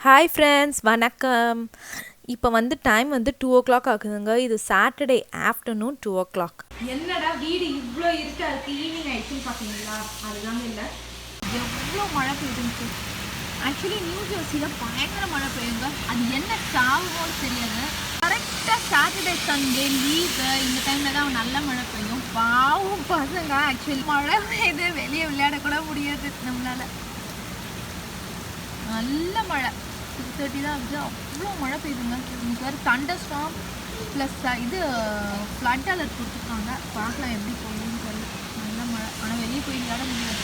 Hi friends, வணக்கம். இப்போ time 2 o'clock ஆகுதுங்க. இது சாட்டர்டே ஆஃப்டர்நூன் 2 o'clock. என்னடா வீடு இவ்வளோ இருக்கா இருக்கு, ஈவினிங் ஆயிடுச்சுன்னு பார்த்தீங்களா? அதுதாங்க இல்லை, எவ்வளோ மழை பெய்யுதுன்னு. ஆக்சுவலி நியூ ஜெர்சியில் பயங்கர மழை பெய்யுங்க. அது என்ன சாகுமோன்னு தெரியாது. கரெக்டாக சாட்டர்டே சண்டே லீவு இந்த டைமில் தான் நல்ல மழை பெய்யும். பாவம் பசங்க, ஆக்சுவலி மழை பெய்யுது, வெளியே விளையாடக்கூட முடியாது நம்மளால். நல்ல மழை 6:30 தான் ஆகுது, அவ்வளோ மழை பெய்யுதுங்க. இன்னைக்கு வேறு தண்டர் ஸ்டார்ம் ப்ளஸ் இது ஃப்ளட் அலர்ட் கொடுத்துருக்காங்க. பார்க்கலாம் எப்படி போகுதுன்னு தெரியல. நல்ல மழை, ஆனால் வெளியே போய் விளையாட முடியாது.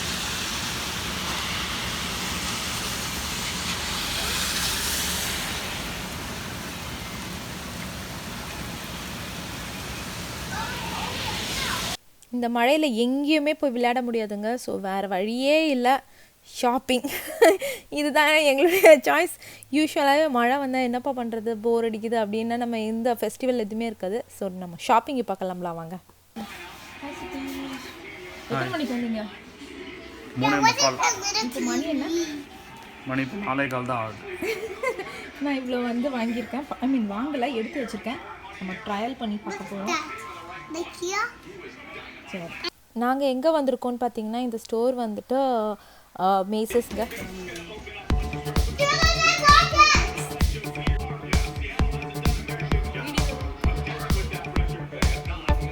இந்த மழையில் எங்கேயுமே போய் விளையாட முடியாதுங்க. ஸோ வேறு வழியே இல்லை, ஷாப்பிங். இதுதான் எங்களுடைய சாய்ஸ். யூஸ்வலாகவே மழை வந்தால் என்னப்பா பண்ணுறது, போர் அடிக்குது அப்படின்னா நம்ம இந்த ஃபெஸ்டிவல் எதுவுமே இருக்காது. ஸோ நம்ம ஷாப்பிங் பார்க்கலாம்லாம் வாங்க. எத்தனை மணிக்கு வந்தீங்க? 3:45. இப்போ மணி என்ன? மணி 4:15 தான் ஆகுது. நான் இவ்வளோ வாங்கியிருக்கேன். வாங்கலை, எடுத்து வச்சுருக்கேன். நம்ம ட்ரையல் பண்ணி பார்க்க போகிறோம். சரி, நாங்கள் எங்கே வந்திருக்கோன்னு பார்த்தீங்கன்னா, இந்த ஸ்டோர் மேசஸ்ங்க.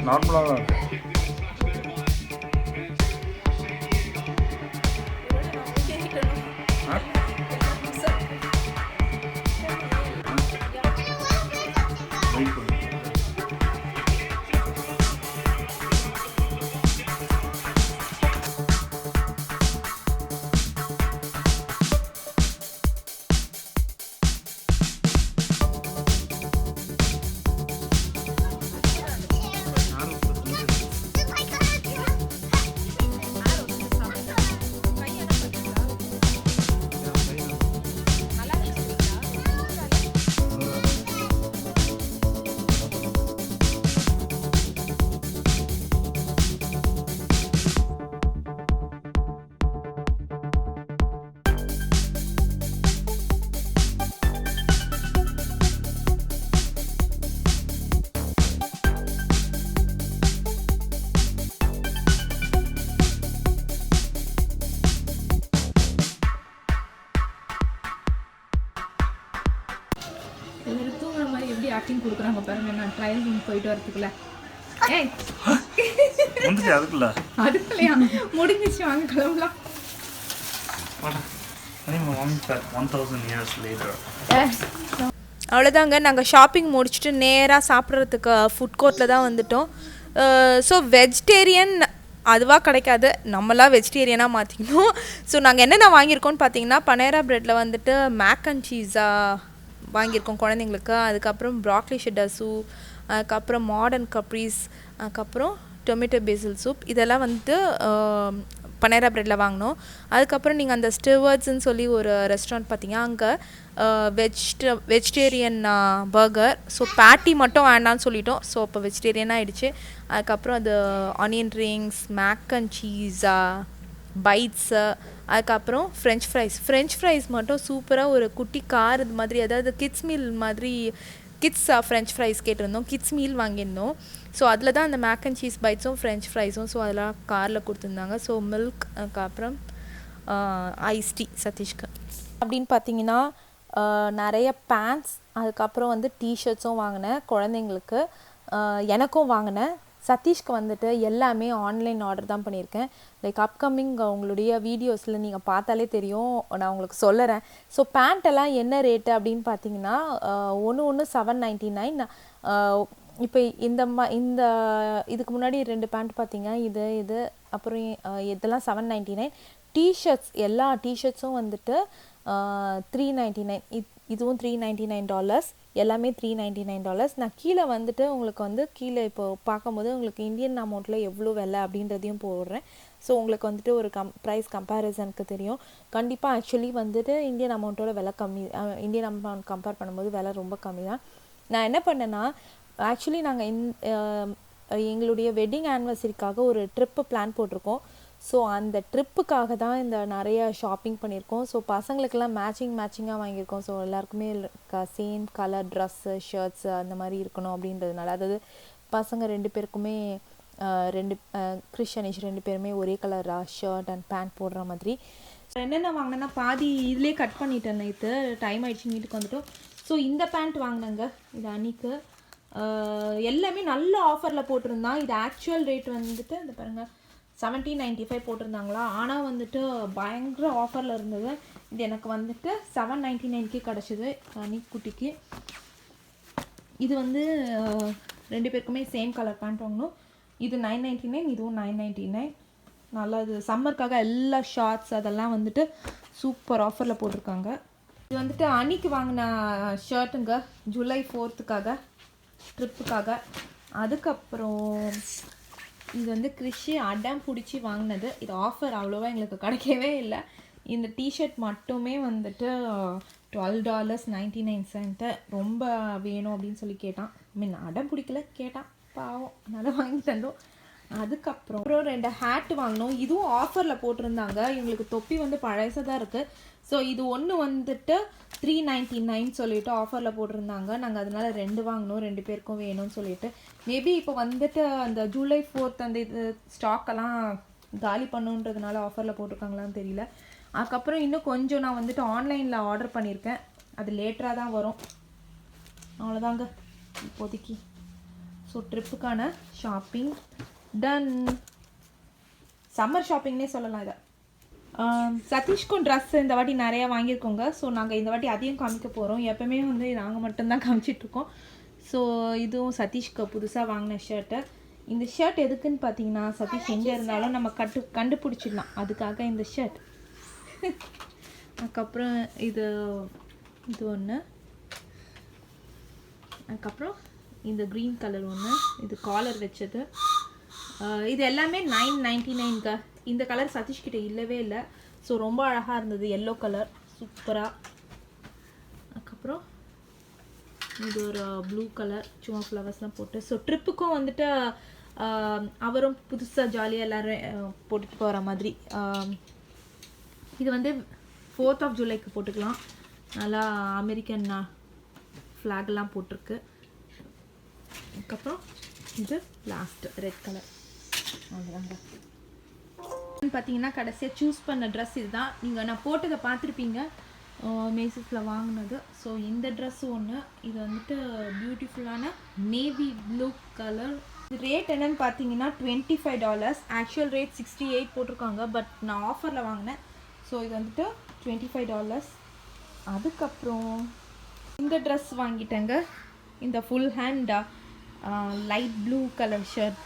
நார்மலாக தான் தூங்குற மாதிரி எப்படி ஆக்டிங் கொடுக்குறாங்க பாருங்க. நான் ட்ரையல் ரூம் போயிட்டு வரதுக்குள்ள அதுக்குள்ளயா முடிஞ்சிச்சு, வாங்க கிளம்பலாம். அவ்வளோதாங்க, நாங்கள் ஷாப்பிங் முடிச்சுட்டு நேராக சாப்பிட்றதுக்கு ஃபுட் கோர்ட்டில் தான் வந்துட்டோம். ஸோ வெஜிடேரியன் அதுவாக கிடைக்காது, நம்மளாம் வெஜிடேரியனாக மாற்றிக்கணும். ஸோ நாங்கள் என்னென்ன வாங்கியிருக்கோன்னு பார்த்தீங்கன்னா, பனேரா ப்ரெட்டில் மேக் அண்ட் சீஸாக வாங்கியிருக்கோம் குழந்தைங்களுக்கு. அதுக்கப்புறம் ப்ராக்லி ஷெட்டர்ஸு, அதுக்கப்புறம் மாடர்ன் கப்ரீஸ், அதுக்கப்புறம் டொமேட்டோ பேசில் சூப். இதெல்லாம் பனேரா ப்ரெட்டில் வாங்கினோம். அதுக்கப்புறம் நீங்கள் அந்த ஸ்டிவர்ட்ஸ்ன்னு சொல்லி ஒரு ரெஸ்டாரண்ட் பார்த்தீங்க, அங்கே வெஜிடேரியன் பர்கர். ஸோ பேட்டி மட்டும் வேண்டான்னு சொல்லிட்டோம். ஸோ அப்போ வெஜிடேரியன் ஆகிடுச்சு. அதுக்கப்புறம் அது ஆனியன் ரிங்ஸ், மேக் அண்ட் சீஸா, பைட்ஸு, அதுக்கப்புறம் ஃப்ரெஞ்ச் ஃப்ரைஸ் மட்டும் சூப்பராக ஒரு குட்டி கார் இது மாதிரி, அதாவது கிட்ஸ் மீல் மாதிரி, கிட்ஸ் ஃப்ரெஞ்ச் ஃப்ரைஸ் கேட்டிருந்தோம், கிட்ஸ் மீல் வாங்கியிருந்தோம். ஸோ அதில் தான் அந்த மேக் அண்ட் சீஸ் பைட்ஸும் ஃப்ரெஞ்ச் ஃப்ரைஸும் ஸோ அதெல்லாம் காரில் கொடுத்துருந்தாங்க. ஸோ மில்க், அதுக்கப்புறம் ஐஸ் டீ சதீஷ்க்கு. அப்படின்னு பார்த்தீங்கன்னா நிறைய பேண்ட்ஸ், அதுக்கப்புறம் டிஷர்ட்ஸும் வாங்கினேன் குழந்தைங்களுக்கு, எனக்கும் வாங்கினேன். சதீஷ்க்கு எல்லாமே ஆன்லைன் ஆர்டர் தான் பண்ணியிருக்கேன். லைக் அப்கமிங் உங்களுடைய வீடியோஸில் நீங்கள் பார்த்தாலே தெரியும், நான் உங்களுக்கு சொல்லுறேன். ஸோ பேண்ட்டெல்லாம் என்ன ரேட்டு அப்படின்னு பார்த்தீங்கன்னா, ஒன்று $7.99. இப்போ இந்த இதுக்கு முன்னாடி 2 பேண்ட் பார்த்தீங்க, இது அப்புறம் இதெல்லாம் $7.99. டிஷர்ட்ஸ், எல்லா டிஷர்ட்ஸும் $3.99. இதுவும் $3.99, எல்லாமே $3.99. நான் கீழே உங்களுக்கு கீழே இப்போ பார்க்கும்போது உங்களுக்கு இந்தியன் அமௌண்ட்டில் எவ்வளோ விலை அப்படின்றதையும் போடுறேன். ஸோ உங்களுக்கு ஒரு ப்ரைஸ் கம்பேரிசனுக்கு தெரியும். கண்டிப்பாக ஆக்சுவலி இந்தியன் அமௌண்ட்டோட விலை கம்மி, இந்தியன் அமௌண்ட் கம்பேர் பண்ணும்போது விலை ரொம்ப கம்மி தான். நான் என்ன பண்ணேன்னா, ஆக்சுவலி நாங்கள் எங்களுடைய வெட்டிங் ஆனிவர்சரிக்காக ஒரு ட்ரிப்பு பிளான் போட்டிருக்கோம். ஸோ அந்த ட்ரிப்புக்காக தான் இந்த நிறைய ஷாப்பிங் பண்ணியிருக்கோம். ஸோ பசங்களுக்கெல்லாம் மேட்சிங்காக வாங்கியிருக்கோம். ஸோ எல்லாருக்குமே சேம் கலர் ட்ரெஸ்ஸு ஷர்ட்ஸு அந்த மாதிரி இருக்கணும் அப்படின்றதுனால, அதாவது பசங்க 2 பேருக்குமே கிறிஸ்டியனிஷ் 2 பேருமே ஒரே கலர் ஷர்ட் அண்ட் பேண்ட் போடுற மாதிரி. என்னென்ன வாங்கினேன்னா பாதி இதிலே கட் பண்ணிட்டேன். நேற்று டைம் ஆகிடுச்சு, வீட்டுக்கு வந்துட்டோம். ஸோ இந்த பேண்ட் வாங்கினேங்க, இது அன்னைக்கு எல்லாமே நல்ல ஆஃபரில் போட்டிருந்தான். இது ஆக்சுவல் ரேட் வந்துட்டு இந்த பாருங்கள் 1795 போட்டிருந்தாங்களா, ஆனால் வந்துட்டு பயங்கர ஆஃபரில் இருந்தது. இது எனக்கு வந்துட்டு 799க்கு கிடச்சிது அன்னைக்கு குட்டிக்கு. இது வந்து 2 பேருக்குமே சேம் கலர் பேண்ட் வாங்கணும். இது 999, இதுவும் 999. நல்லா இது சம்மருக்காக எல்லா ஷார்ட்ஸ் அதெல்லாம் வந்துட்டு சூப்பர் ஆஃபரில் போட்டிருக்காங்க. இது வந்துட்டு அன்னைக்கு வாங்கின ஷர்ட்டுங்க, ஜூலை 4th ட்ரிப்புக்காக. அதுக்கப்புறம் இது வந்து கிறிஷி அடம் பிடிச்சி வாங்கினது. இது ஆஃபர் அவ்வளோவா எங்களுக்கு கிடைக்கவே இல்லை. இந்த டிஷர்ட் மட்டுமே வந்துட்டு $12.99. ரொம்ப வேணும் அப்படின்னு சொல்லி கேட்டான். அடம் பிடிக்கல, கேட்டான், பாவம், அதனால் வாங்கி தந்தோம். அதுக்கப்புறம் 2 ஹேட் வாங்கினோம். இதுவும் ஆஃபரில் போட்டிருந்தாங்க. இவங்களுக்கு தொப்பி வந்து பழசாக தான் இருக்குது. ஸோ இது ஒன்று வந்துட்டு $399 சொல்லிட்டு ஆஃபரில் போட்டிருந்தாங்க. நாங்கள் அதனால 2 வாங்கினோம், 2 பேருக்கும் வேணும்னு சொல்லிட்டு. மேபி இப்போ வந்துட்டு அந்த ஜூலை 4th அந்த இது ஸ்டாக்கெல்லாம் காலி பண்ணுன்றதுனால ஆஃபரில் போட்டிருக்காங்களான்னு தெரியல. அதுக்கப்புறம் இன்னும் கொஞ்சம் நான் வந்துட்டு ஆன்லைனில் ஆர்டர் பண்ணியிருக்கேன். அது லேட்டராக தான் வரும். அவ்வளோதாங்க இப்போதைக்கு. ஸோ ட்ரிப்புக்கான ஷாப்பிங் டன். சம்மர் ஷாப்பிங்னே சொல்லலாம் இதை. சதீஷ்க்கும் ட்ரெஸ் இந்த வாட்டி நிறையா வாங்கியிருக்கோங்க. ஸோ நாங்கள் இந்த வாட்டி அதையும் காமிக்க போகிறோம். எப்போவுமே வந்து நாங்கள் மட்டும்தான் காமிச்சிட்ருக்கோம். ஸோ இதுவும் சதீஷ்க்கு புதுசாக வாங்கின ஷர்ட்டு. இந்த ஷர்ட் எதுக்குன்னு பார்த்தீங்கன்னா, சதீஷ் எங்கே இருந்தாலும் நம்ம கண்டுபிடிச்சிடலாம், அதுக்காக இந்த ஷர்ட். அதுக்கப்புறம் இது ஒன்று. அதுக்கப்புறம் இந்த க்ரீன் கலர் ஒன்று, இது காலர் வச்சது. இது எல்லாமே 999ங்க. இந்த கலர் சதீஷ்கிட்ட இல்லவே இல்லை. ஸோ ரொம்ப அழகாக இருந்தது, எல்லோ கலர், சூப்பராக. அதுக்கப்புறம் இது ஒரு ப்ளூ கலர், சும்மா ஃப்ளவர்ஸ்லாம் போட்டு. ஸோ ட்ரிப்புக்கும் வந்துட்டு அவரும் புதுசாக ஜாலியாக எல்லோரும் போட்டுட்டு போகிற மாதிரி. இது வந்து 4th of July போட்டுக்கலாம். நல்லா அமெரிக்கன் ஃப்ளாக்லாம் போட்டிருக்கு. அதுக்கப்புறம் இது லாஸ்ட் ரெட் கலர். அவ்வளோதாங்க. பார்த்தீங்கன்னா கடைசியாக சூஸ் பண்ண ட்ரெஸ் இதுதான். நான் போட்டதை பார்த்துருப்பீங்க, மேசஸில் வாங்கினது. ஸோ இந்த ட்ரெஸ்ஸு ஒன்று. இது வந்துட்டு பியூட்டிஃபுல்லான நேவி ப்ளூ கலர். இது ரேட் என்னன்னு பார்த்தீங்கன்னா $25. ஆக்சுவல் ரேட் 68 போட்டிருக்காங்க, பட் நான் ஆஃபரில் வாங்கினேன். ஸோ இது வந்துட்டு $25. அதுக்கப்புறம் இந்த ட்ரெஸ் வாங்கிட்டேங்க, இந்த full hand light blue colour shirt,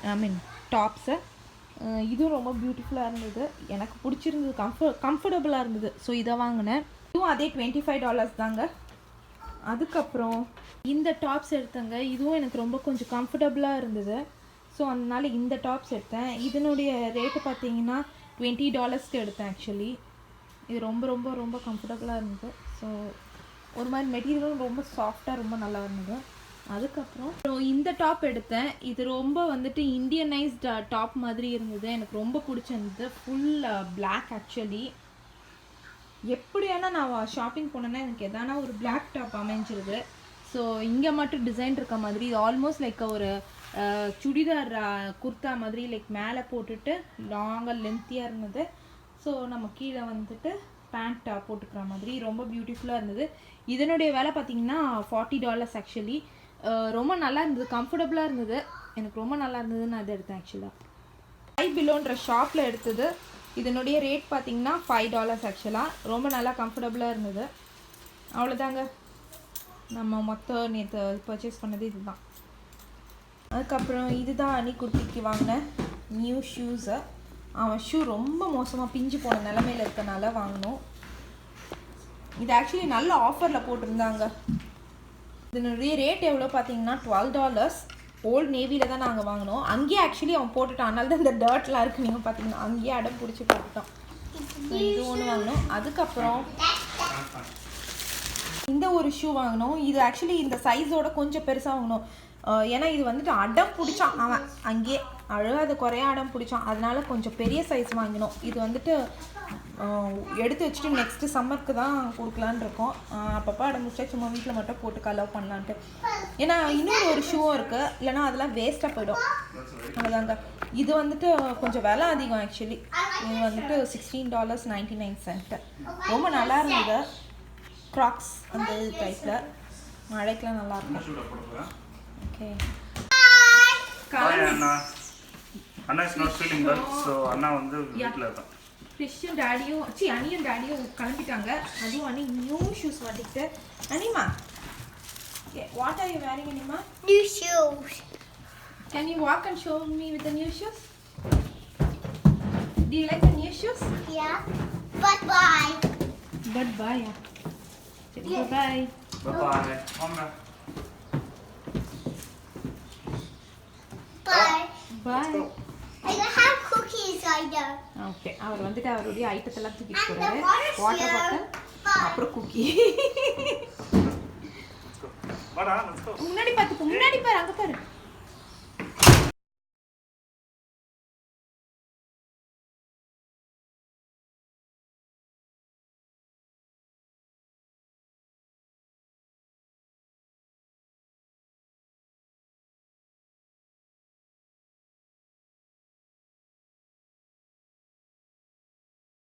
tops. இதுவும் ரொம்ப பியூட்டிஃபுல்லாக இருந்தது, எனக்கு பிடிச்சிருந்தது, கம்ஃபர்டபுளாக இருந்தது. ஸோ இதை வாங்கினேன். இதுவும் அதே $25 தாங்க. அதுக்கப்புறம் இந்த டாப்ஸ் எடுத்தேங்க. இதுவும் எனக்கு ரொம்ப கொஞ்சம் கம்ஃபர்டபுளாக இருந்தது. ஸோ அதனால் இந்த டாப்ஸ் எடுத்தேன். இதனுடைய ரேட்டு பார்த்தீங்கன்னா $20க்கு எடுத்தேன் ஆக்சுவலி. இது ரொம்ப ரொம்ப ரொம்ப கம்ஃபர்டபுளாக இருந்தது. ஸோ ஒரு மாதிரி மெட்டீரியலும் ரொம்ப சாஃப்டாக ரொம்ப நல்லா இருந்தது. அதுக்கப்புறம் இந்த டாப் எடுத்தேன். இது ரொம்ப வந்துட்டு இண்டியனைஸ்டு டாப் மாதிரி இருந்தது, எனக்கு ரொம்ப பிடிச்சிருந்தது. Full black. ஆக்சுவலி எப்படியானா நான் ஷாப்பிங் போனேன்னா எனக்கு எதானா ஒரு பிளாக் டாப் அமைஞ்சிருது. ஸோ இங்கே மட்டும் டிசைன் இருக்க மாதிரி, இது ஆல்மோஸ்ட் லைக் ஒரு சுடிதார் குர்த்தா மாதிரி, லைக் மேலே போட்டுட்டு லாங்காக லென்த்தியாக இருந்தது. ஸோ நம்ம கீழே வந்துட்டு பேண்ட் போட்டுக்கிற மாதிரி ரொம்ப பியூட்டிஃபுல்லாக இருந்தது. இதனுடைய விலை பார்த்தீங்கன்னா $40 ஆக்சுவலி. ரொம்ப நல்லா இருந்தது, கம்ஃபர்டபுளாக இருந்தது, எனக்கு ரொம்ப நல்லா இருந்ததுன்னு நான் இதை எடுத்தேன் ஆக்சுவலாக. பிலோன்ற ஷாப்பில் எடுத்தது. இதனுடைய ரேட் பார்த்தீங்கன்னா $5 ஆக்சுவலாக. ரொம்ப நல்லா கம்ஃபர்டபுளாக இருந்தது. அவ்வளோதாங்க, நம்ம மொத்தம் நேற்று பர்ச்சேஸ் பண்ணது இதுதான். அதுக்கப்புறம் இதுதான் அன்னி குர்த்திக்கு வாங்கின நியூ ஷூஸு. அவன் ஷூ ரொம்ப மோசமாக பிஞ்சு போன நிலமையில் இருக்கனால வாங்கினோம். இது ஆக்சுவலி நல்ல ஆஃபரில் போட்டிருந்தாங்க. இதனுடைய ரேட் எவ்வளோ பார்த்தீங்கன்னா $12. ஓல்ட் நேவியில் தான் நாங்கள் வாங்கினோம். அங்கேயே ஆக்சுவலி அவன் போட்டுட்டான், அதனால தான் இந்த டர்ட்லாம் இருக்குது. நீங்கள் பார்த்தீங்கன்னா அங்கேயே அடம் பிடிச்சி போட்டுட்டான். இது ஒன்று வாங்கினோம். அதுக்கப்புறம் இந்த ஒரு ஷூ வாங்கினோம். இது ஆக்சுவலி இந்த சைஸோட கொஞ்சம் பெருசாக வாங்கினோம். ஏன்னா இது வந்துட்டு அடம் பிடிச்சான் அவன் அங்கேயே. அழகாக அது குறைய அடம் பிடிச்சோம். அதனால கொஞ்சம் பெரிய சைஸ் வாங்கினோம். இது வந்துட்டு எடுத்து வச்சுட்டு நெக்ஸ்ட்டு சம்மருக்கு தான் கொடுக்கலான்னு இருக்கோம். அப்பப்போ அடம் பிடிச்சா சும்மா வீட்டில் மட்டும் போட்டு கலவ் பண்ணலான்ட்டு. ஏன்னா இன்னொரு ஒரு ஷூவும் இருக்குது, இல்லைனா அதெல்லாம் வேஸ்ட்டாக போயிடும். அவ்வளோதாங்க. இது வந்துட்டு கொஞ்சம் விலை அதிகம் ஆக்சுவலி. இது வந்துட்டு $16.99. ரொம்ப நல்லா இருந்தது. க்ராக்ஸ் அந்த டைப்பில் மழைக்கெலாம் நல்லாயிருக்கும். ஓகே அண்ணா is not feeling well, so அண்ணா வந்து வீட்டில் இருக்கான். கிறிஷும் டேடியும் அனியும் டேடியும் கிளம்பிட்டாங்க. அதுவும் அனி நியூ ஷூஸ் மாட்டிக்கிட்டு. Anima, what are you wearing Anima? New shoes. Can you walk and show me with the new shoes? Do you like the new shoes? Yeah. Bye-bye. Bye. Yeah. Bye. Bye. Mama. Bye. Bye. I have cookies right there. Okay, அவர் வந்துட்டு அவருடைய ஐட்டத்தெல்லாம் தூக்கிட்டு And the போறாரு. water's water here. பாட்டில், அப்புறம் cookie. வாடா, let's go. முன்னாடி பாரு, அங்க பாரு.